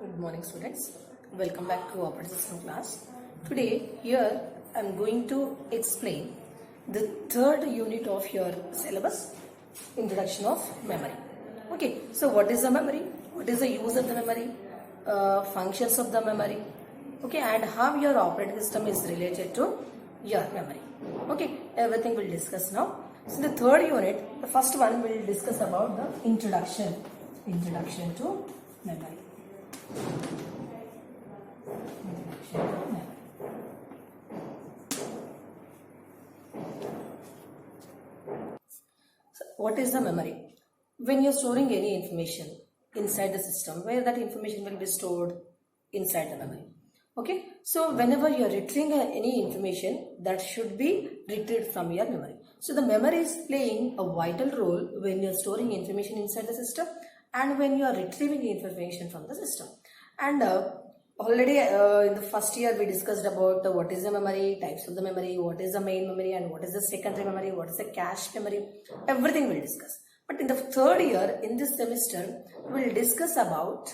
Good morning, students. Welcome back to operating system class. Today here I am going to explain the third unit of your syllabus, introduction of memory. Okay, so what is the memory? What is the use of the memory? Functions of the memory. Okay, and how your operating system is related to your memory. Okay, everything we'll discuss now. So the third unit, the first one will discuss about the introduction to memory. So what is the memory? When you're storing any information inside the system, where that information will be stored inside the memory. Okay, so whenever you're retrieving any information, that should be retrieved from your memory. So the memory is playing a vital role when you're storing information inside the system and when you are retrieving information from the system. And already in the first year we discussed about what is the memory, types of the memory, what is the main memory and what is the secondary memory, what is the cache memory, everything we'll discuss. But in the third year, in this semester, we'll discuss about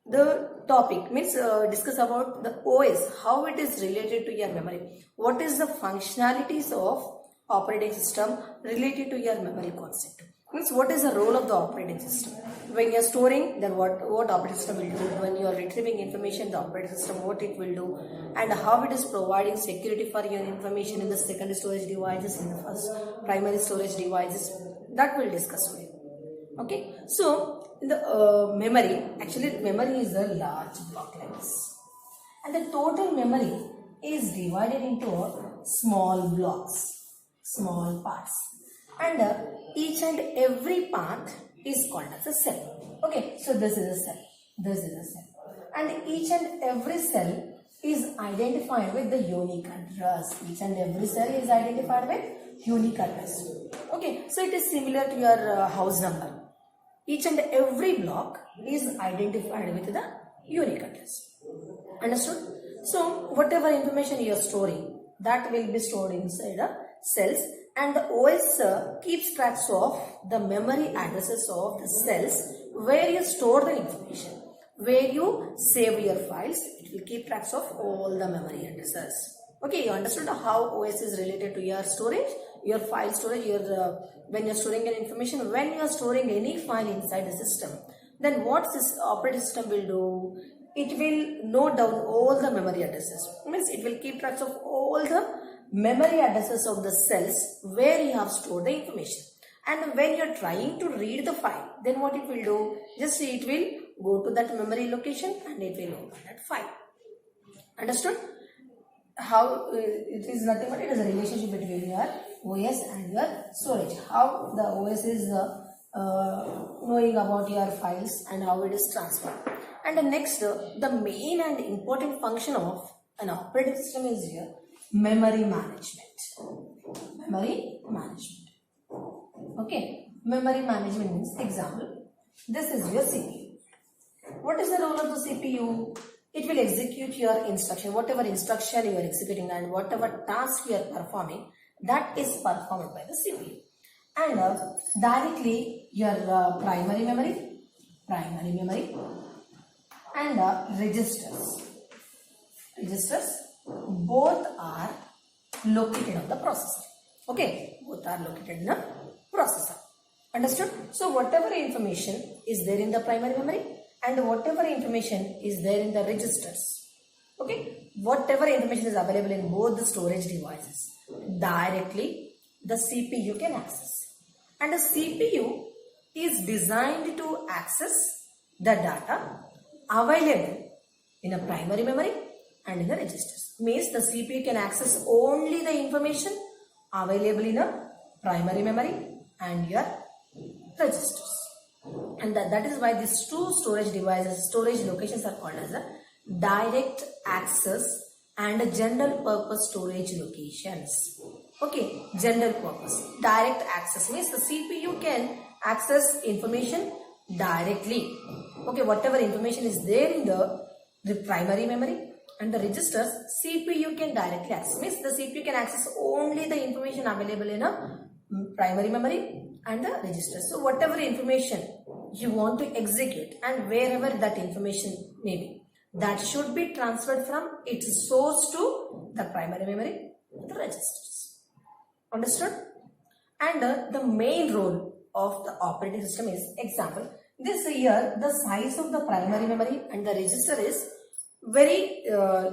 the topic, means discuss about the OS, how it is related to your memory, what is the functionalities of operating system related to your memory concept. Means what is the role of the operating system? When you are storing, then what operating system will do? When you are retrieving information, the operating system, what it will do? And how it is providing security for your information in the secondary storage devices, in the first primary storage devices. That we'll discuss with. Okay. So, in the memory, actually memory is a large block like this. And the total memory is divided into small blocks, small parts. And each and every part is called as a cell. Okay, so this is a cell, this is a cell. And each and every cell is identified with the unique address. Each and every cell is identified with unique address. Okay, so it is similar to your house number. Each and every block is identified with the unique address. Understood? So, whatever information you are storing, that will be stored inside the cells. And the OS keeps tracks of the memory addresses of the cells where you store the information. Where you save your files, it will keep tracks of all the memory addresses. Okay, you understood how OS is related to your storage, your file storage, when you are storing an information, when you are storing any file inside the system, then what this operating system will do? It will note down all the memory addresses. Means it will keep tracks of all the memory addresses of the cells where you have stored the information. And when you are trying to read the file, then what it will do? Just it will go to that memory location and it will open that file. Understood? How it is nothing but it is a relationship between your OS and your storage. How the OS is knowing about your files and how it is transferred. And the next, the main and important function of an operating system is here memory management. Memory management. Okay. Memory management means, example, this is your CPU. What is the role of the CPU? It will execute your instruction, whatever instruction you are executing and whatever task you are performing, that is performed by the CPU. And directly your primary memory and registers. Both are located on the processor. Okay, both are located in the processor. Understood? So whatever information is there in the primary memory and whatever information is there in the registers, okay, whatever information is available in both the storage devices, directly the CPU can access. And the CPU is designed to access the data available in a primary memory and in the registers. Means the CPU can access only the information available in a primary memory and your registers. And that is why these two storage devices, storage locations are called as a direct access and general purpose storage locations. Okay, general purpose. Direct access means the CPU can access information directly. Okay, whatever information is there in the primary memory and the registers, CPU can directly access. Means the CPU can access only the information available in a primary memory and the registers. So whatever information you want to execute, and wherever that information may be, that should be transferred from its source to the primary memory, the registers. Understood? And the main role of the operating system is, example, this here the size of the primary memory and the register is very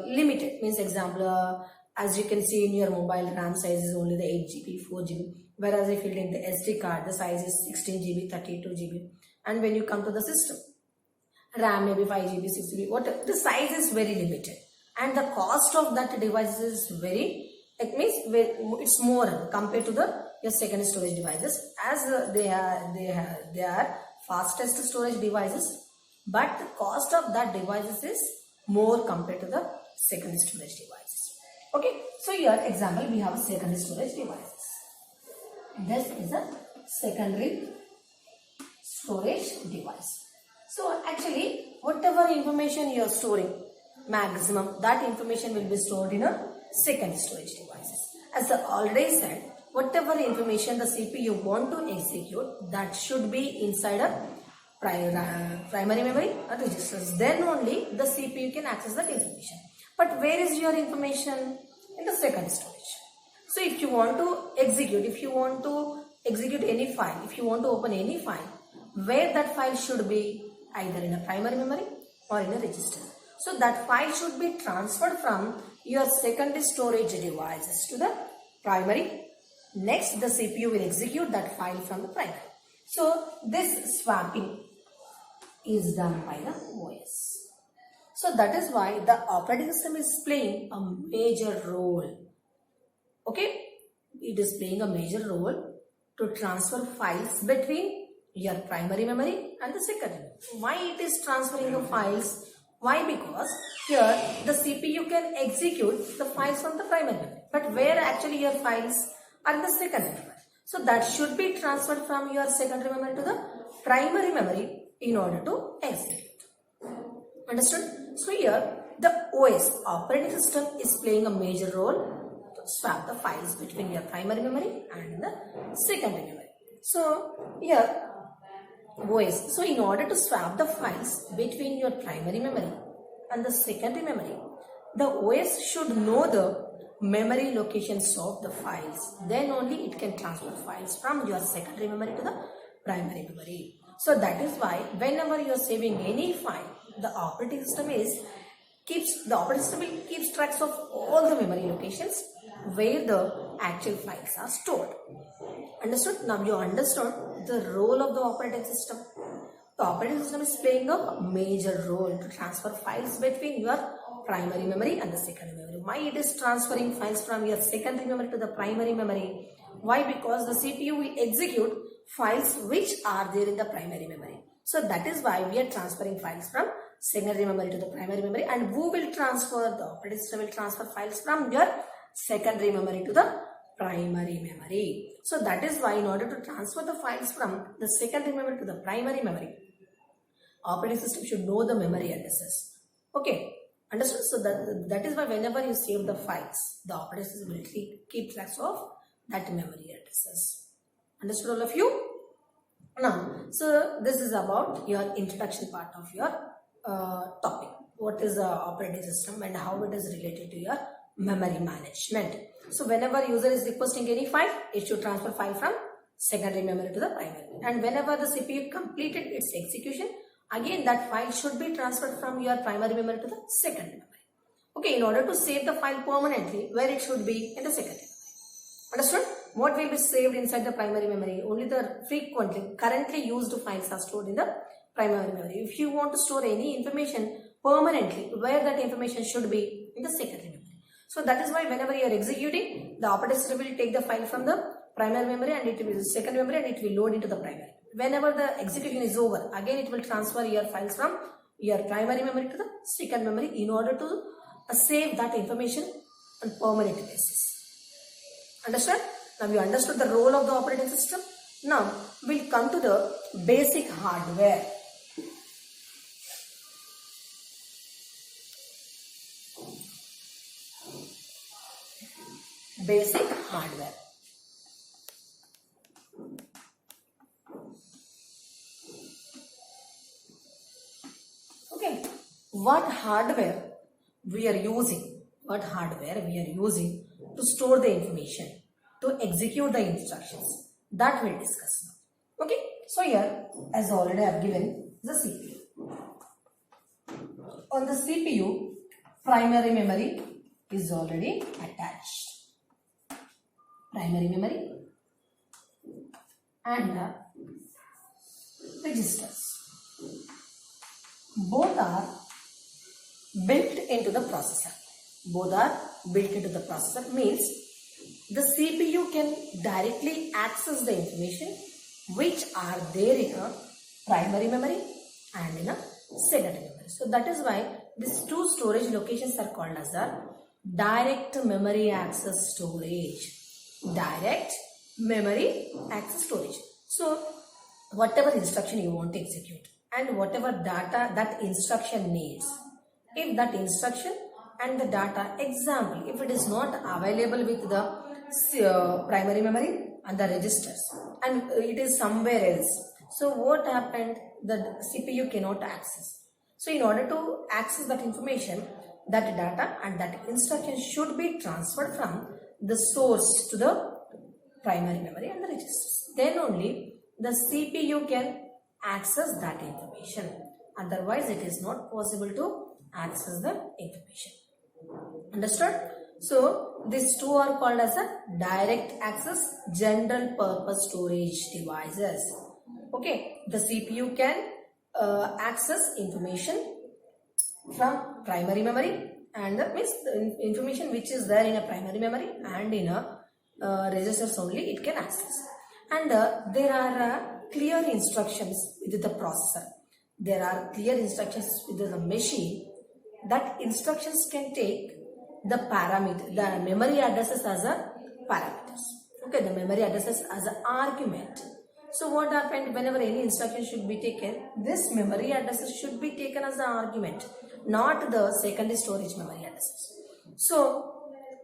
limited. Means example, as you can see in your mobile, RAM size is only the 8 GB, 4 GB. Whereas if you take the SD card, the size is 16 GB, 32 GB. And when you come to the system, RAM maybe 5 GB, 6 GB, whatever, the size is very limited. And the cost of that device is very, it means it's more compared to your second storage devices, as they are fastest storage devices, but the cost of that devices is more compared to the second storage devices. Okay, so here example, we have a second storage devices. This is a secondary storage device. So actually, whatever information you are storing, maximum that information will be stored in a second storage devices. As I already said, whatever information the CPU want to execute, that should be inside a primary memory or registers. Then only the CPU can access that information. But where is your information? In the second storage. So if you want to execute, any file, if you want to open any file, where that file should be, either in a primary memory or in a register. So that file should be transferred from your secondary storage devices to the primary. Next, the CPU will execute that file from the primary. So this swapping is done by the OS. So that is why the operating system is playing a major role. Okay, it is playing a major role to transfer files between your primary memory and the secondary memory. Why it is transferring the files? Why? Because here the CPU can execute the files from the primary memory, but where actually your files are in the secondary memory. So that should be transferred from your secondary memory to the primary memory in order to execute. Understood? So here the OS, operating system, is playing a major role to swap the files between your primary memory and the secondary memory. So here OS. So in order to swap the files between your primary memory and the secondary memory, the OS should know the memory locations of the files. Then only it can transfer files from your secondary memory to the primary memory. So that is why whenever you are saving any file, the operating system keeps tracks of all the memory locations where the actual files are stored. Understood? Now you understood the role of the operating system. The operating system is playing a major role to transfer files between your primary memory and the secondary memory. Why it is transferring files from your secondary memory to the primary memory? Why? Because the CPU will execute files which are there in the primary memory. So that is why we are transferring files from secondary memory to the primary memory, and who will transfer? The operating system will transfer files from your secondary memory to the primary memory. So that is why in order to transfer the files from the secondary memory to the primary memory, operating system should know the memory addresses. Okay, understood? So that is why whenever you save the files, the operating system will keep tracks of that memory addresses. Understood, all of you? Now, so this is about your introduction part of your topic. What is the operating system and how it is related to your memory management. So whenever user is requesting any file, it should transfer file from secondary memory to the primary. And whenever the CPU completed its execution, again that file should be transferred from your primary memory to the secondary memory. Okay, in order to save the file permanently, where it should be? In the secondary memory. Understood? What will be saved inside the primary memory? Only the currently used files are stored in the primary memory. If you want to store any information permanently, where that information should be? In the secondary memory. So that is why whenever you are executing, the operating system will take the file from the primary memory and it will be the secondary memory and it will load into the primary. Whenever the execution is over, again it will transfer your files from your primary memory to the second memory in order to save that information on permanent basis. Understand? Now you understood the role of the operating system. Now we'll come to the basic hardware. Basic hardware. what hardware we are using, to store the information, to execute the instructions, that we'll discuss now. Okay, so here, as already I've given the CPU. On the CPU, primary memory is already attached. Primary memory and registers. Both are built into the processor. Means the CPU can directly access the information which are there in a primary memory and in a secondary memory. So that is why these two storage locations are called as the direct memory access storage. Direct memory access storage. So whatever instruction you want to execute and whatever data that instruction needs, if that instruction and the data, example, if it is not available with the primary memory and the registers and it is somewhere else, so what happened, the CPU cannot access. So in order to access that information, that data and that instruction should be transferred from the source to the primary memory and the registers. Then only the CPU can access that information. Otherwise, it is not possible to access the information. Understood? So, these two are called as a direct access general purpose storage devices. Okay, the CPU can access information from primary memory and means the information which is there in a primary memory and in a registers only it can access. And there are clear instructions with the processor. There are clear instructions with the machine. That instructions can take the parameter, the memory addresses as a parameters. Okay, the memory addresses as an argument. So what happened, whenever any instruction should be taken, this memory addresses should be taken as an argument, not the secondary storage memory addresses. So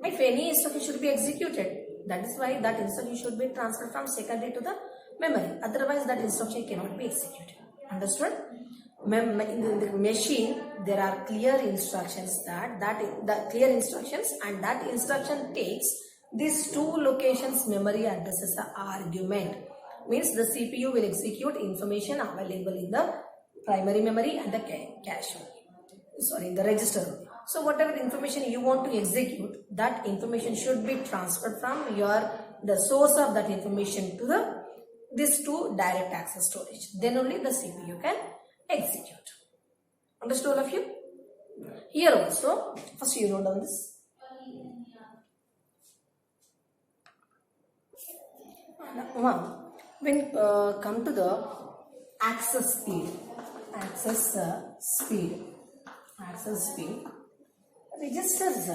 if any instruction should be executed, that is why that instruction should be transferred from secondary to the memory. Otherwise, that instruction cannot be executed. Understood? In the machine, there are clear instructions and that instruction takes these two locations memory addresses as argument. Means the CPU will execute information available in the primary memory and the cache. In the register. So whatever information you want to execute, that information should be transferred from the source of that information to these two direct access storage. Then only the CPU can execute. Understood all of you? Here also, first you note down this. Now, when come to the access speed, registers,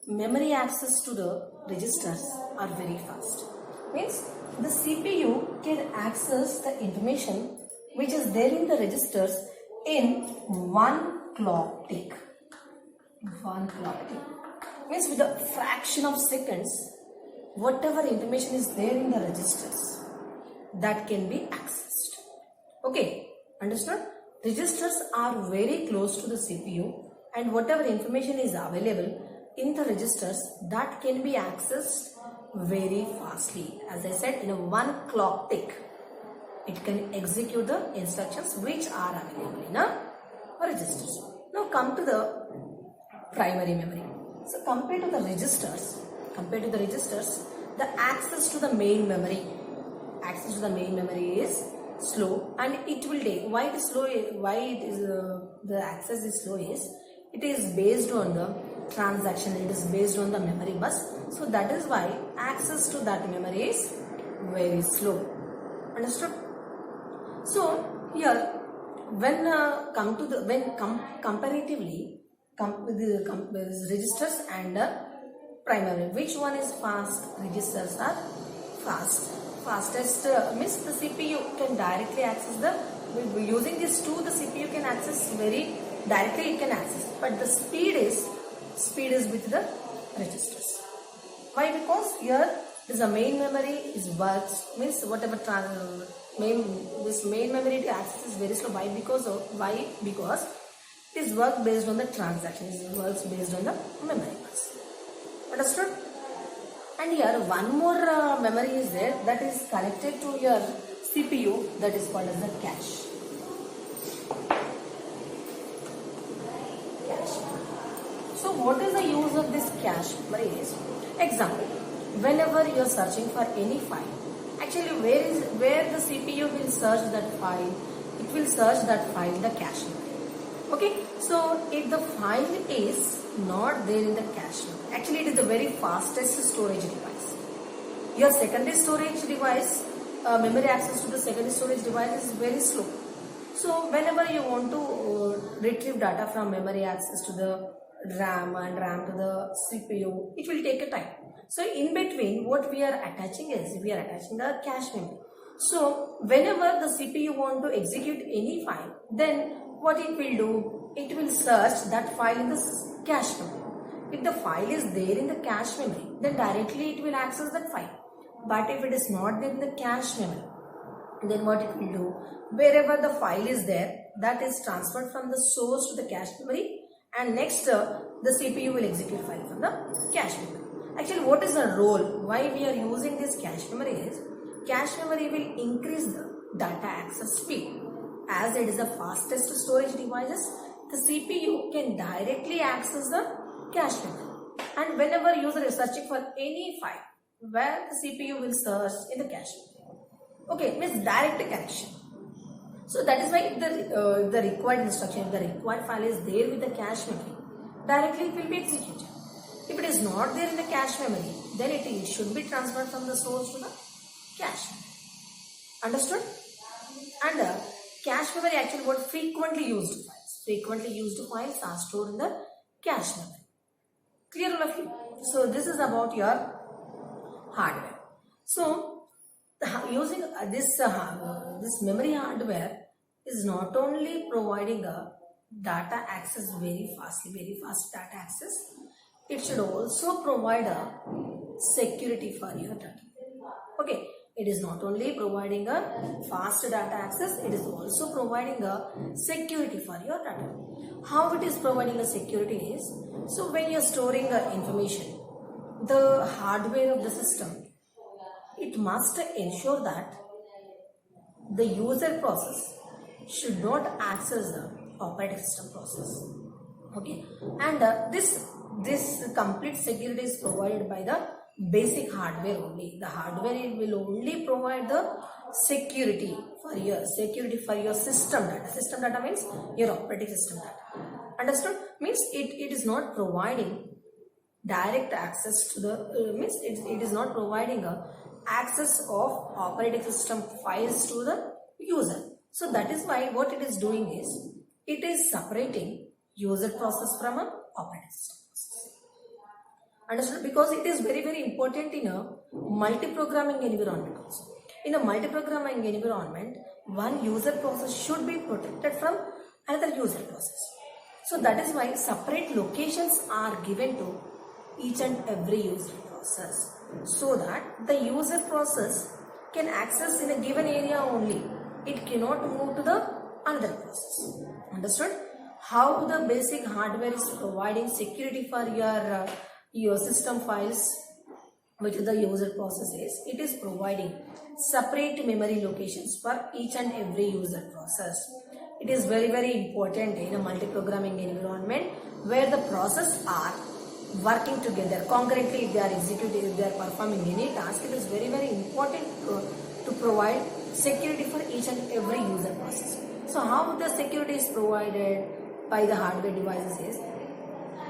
memory access to the registers are very fast. Means the CPU can access the information which is there in the registers in one clock tick. Means with a fraction of seconds, whatever information is there in the registers, that can be accessed. Okay, understood? Registers are very close to the CPU and whatever information is available in the registers, that can be accessed very fastly. As I said, in a one clock tick, it can execute the instructions which are available in a registers. Now come to the primary memory. So compared to the registers, the access to the main memory is slow and it will take. Why it is slow? The access is slow is it is based on the transaction. It is based on the memory bus. So that is why access to that memory is very slow. Understood? So here, when comparatively registers and primary, which one is fast? Registers are fast. Fastest means the CPU can directly access using these two, the CPU can access very directly. It can access, but the speed is with the registers. Why? Because here the main memory is works, means whatever this main memory to access is very slow. Why? Because It is work based on the transaction. It works based on the memory bus. Understood? And here one more memory is there that is connected to your CPU, that is called as the cache. So what is the use of this cache memory is, example, whenever you are searching for any file, actually where the CPU will search that file, it will search that file in the cache memory. Okay, so if the file is not there in the cache memory, actually it is the very fastest storage device. Your secondary storage device, memory access to the secondary storage device is very slow. So whenever you want to retrieve data from memory access to the RAM and RAM to the CPU, it will take a time. So in between, what we are attaching is, we are attaching the cache memory. So whenever the CPU want to execute any file, then what it will do, it will search that file in the cache memory. If the file is there in the cache memory, then directly it will access that file. But if it is not there in the cache memory, then what it will do, wherever the file is there, that is transferred from the source to the cache memory, and next the CPU will execute file from the cache memory. Actually, what is the role, why we are using this cache memory is, cache memory will increase the data access speed. As it is the fastest storage devices, the CPU can directly access the cache memory. And whenever user is searching for any file, where the CPU will search in the cache memory. Okay, means direct connection. So that is why if the required instruction, if the required file is there with the cache memory, directly it will be executed. If it is not there in the cache memory, then it should be transferred from the source to the cache memory. Understood? And cache memory actually what frequently used files. Frequently used files are stored in the cache memory. Clear all of you? So this is about your hardware. So using this memory hardware is not only providing a data access very fast data access, it should also provide a security for your data. Okay, it is not only providing a fast data access, it is also providing a security for your data. How it is providing a security is, so when you are storing information, the hardware of the system, it must ensure that the user process should not access the operating system process. Okay, and this complete security is provided by the basic hardware only. The hardware will only provide the security for your system data. System data means your operating system data. Understood? Means it is not providing direct access to the it is not providing a access of operating system files to the user. So that is why what it is doing is, it is separating user process from a operating system process. Understood? Because it is very important in a multi-programming environment also. In a multi-programming environment, one user process should be protected from another user process. So that is why separate locations are given to each and every user process, so that the user process can access in a given area only. It cannot move to the another process. Understood? How the basic hardware is providing security for your system files which the user process is, it is providing separate memory locations for each and every user process. It is very important in a multi-programming environment where the processes are working together concurrently. If they are executing, if they are performing any task, it is very important to provide security for each and every user process. So how the security is provided by the hardware devices is,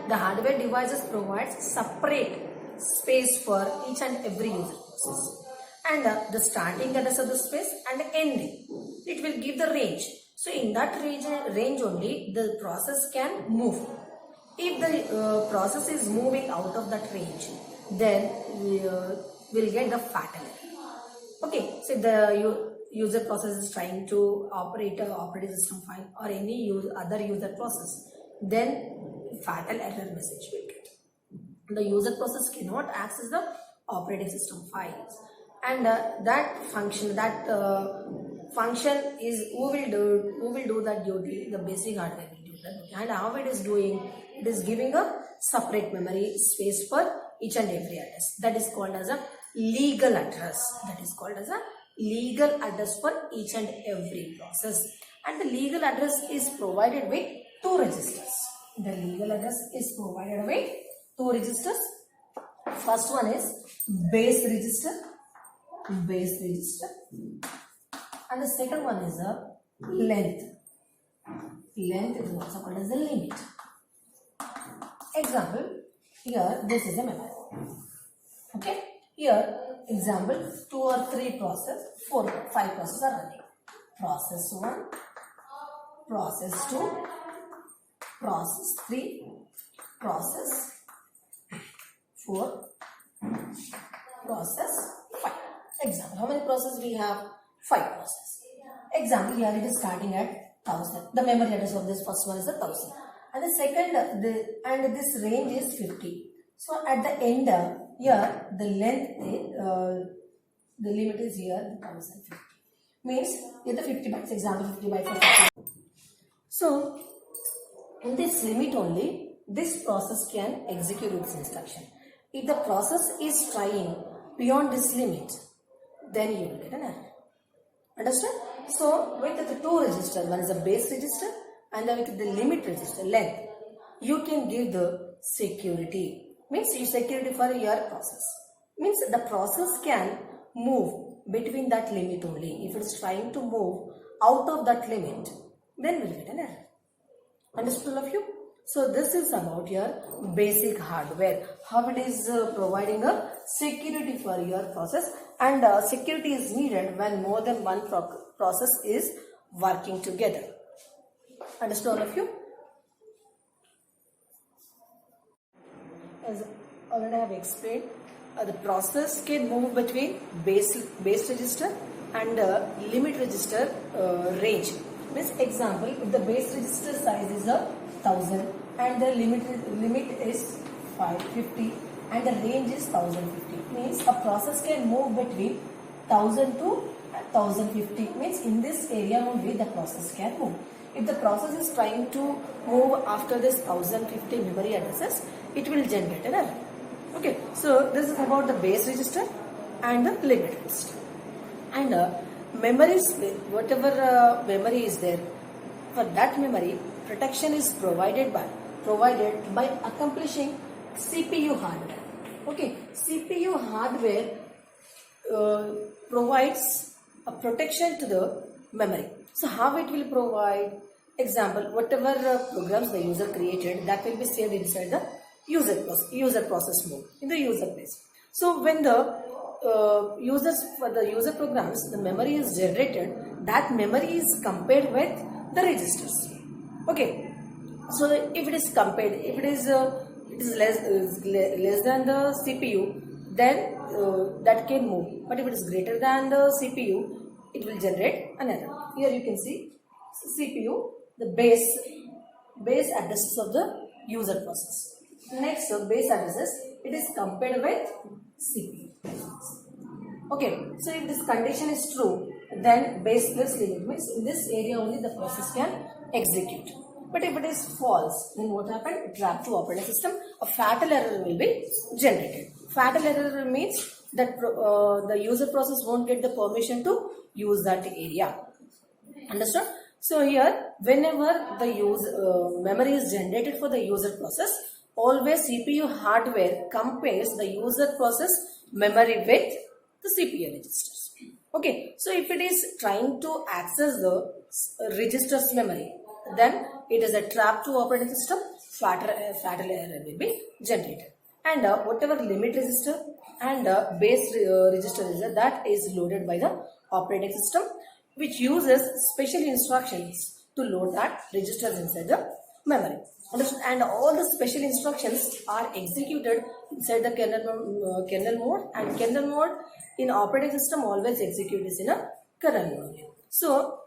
the hardware devices provides separate space for each and every user process, and the starting address of the space and ending, it will give the range. So in that range only the process can move. If the process is moving out of that range, then we will get the fatal error. Okay, so if the user process is trying to operate a operating system file or any other user process, then fatal error message will get. The user process cannot access the operating system files, and that function is who will do that duty, the basic hardware will do. And how it is doing? It is giving a separate memory space for each and every address. That is called as a legal address. That is called as a legal address for each and every process. And the legal address is provided with two registers. The legal address is provided with two registers. First one is base register. Base register. And the second one is a length. Length is also called as the limit. Example, here this is a memory. Okay, here example 2 or 3 process, 4, 5 processes are running. Process 1, process 2, process 3, process 4, process 5. Example, how many processes we have? 5 processes. Example, here it is starting at 1000. The memory address of this first one is 1000. And the second, and this range is 50. So at the end, here the length, the limit is here 1050. Means here the 50 bytes. Example 50 bytes for 50. So in this limit only, this process can execute its instruction. If the process is trying beyond this limit, then you will get an error. Understand? So with the two registers, one is a base register and then with the limit register, length, you can give the security. Means you security for your process. Means the process can move between that limit only. If it is trying to move out of that limit, then we will get an error. Understood all of you? So this is about your basic hardware, how it is providing a security for your process, and security is needed when more than one process is working together. Understood all of you? As already I have explained, the process can move between base register and limit register range. Means example, if the base register size is 1000 and the limit is 550 and the range is 1050, means a process can move between 1000 to 1050. Means in this area only the process can move. If the process is trying to move after this 1050 memory addresses, it will generate an error. Okay, so this is about the base register and the limit register. And memories, whatever memory is there, for that memory, protection is provided by accomplishing CPU hardware. Okay, CPU hardware provides a protection to the memory. So how it will provide? Example, whatever programs the user created, that will be saved inside the user process mode in the user place. So when the user programs, the memory is generated, that memory is compared with the registers. Okay, so if it is compared, if it is less than the CPU, then that can move. But if it is greater than the CPU, it will generate an error. Here you can see CPU, the base addresses of the user process. Next, base addresses, it is compared with CPU. Okay, so if this condition is true, then base plus limit means in this area only the process can execute. But if it is false, then what happened? Trap to operating system, a fatal error will be generated. Fatal error means that the user process won't get the permission to use that area. Understood? So here, whenever the memory is generated for the user process, always CPU hardware compares the user process memory with the CPU registers. Okay, so if it is trying to access the register's memory, then it is a trap to operating system, fatal error will be generated. And whatever limit register and base register is that is loaded by the operating system, which uses special instructions to load that registers inside the memory. And all the special instructions are executed inside the kernel mode, and kernel mode in operating system always executes in a kernel mode. So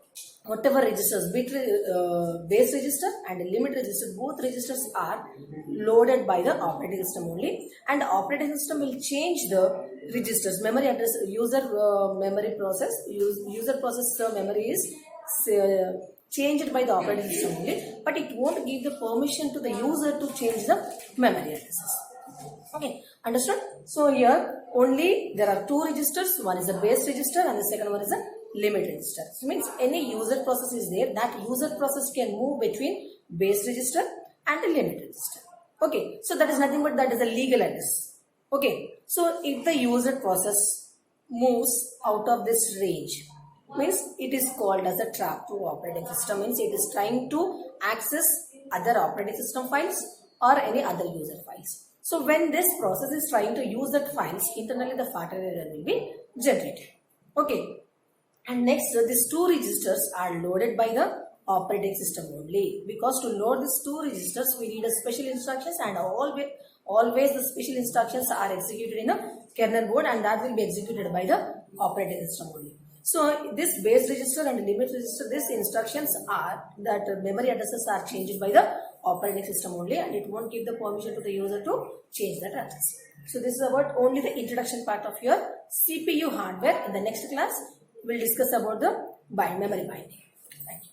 whatever registers, base register and limit register, both registers are loaded by the operating system only, and the operating system will change the registers, memory address, user memory process, user process memory is changed by the operating system only, but it won't give the permission to the user to change the memory addresses. Okay, understood? So here only there are two registers. One is a base register and the second one is a limit register. So means any user process is there, that user process can move between base register and the limit register. Okay, so that is nothing but that is a legal address. Okay, so if the user process moves out of this range, means it is called as a trap to operating system, means it is trying to access other operating system files or any other user files. So when this process is trying to use that files, internally the fatal error will be generated. Okay, and next these two registers are loaded by the operating system only, because to load these two registers we need a special instructions, and always the special instructions are executed in a kernel board, and that will be executed by the operating system only. So this base register and limit register, these instructions are that memory addresses are changed by the operating system only, and it won't give the permission to the user to change that address. So this is about only the introduction part of your CPU hardware. In the next class, we'll discuss about the memory binding. Thank you.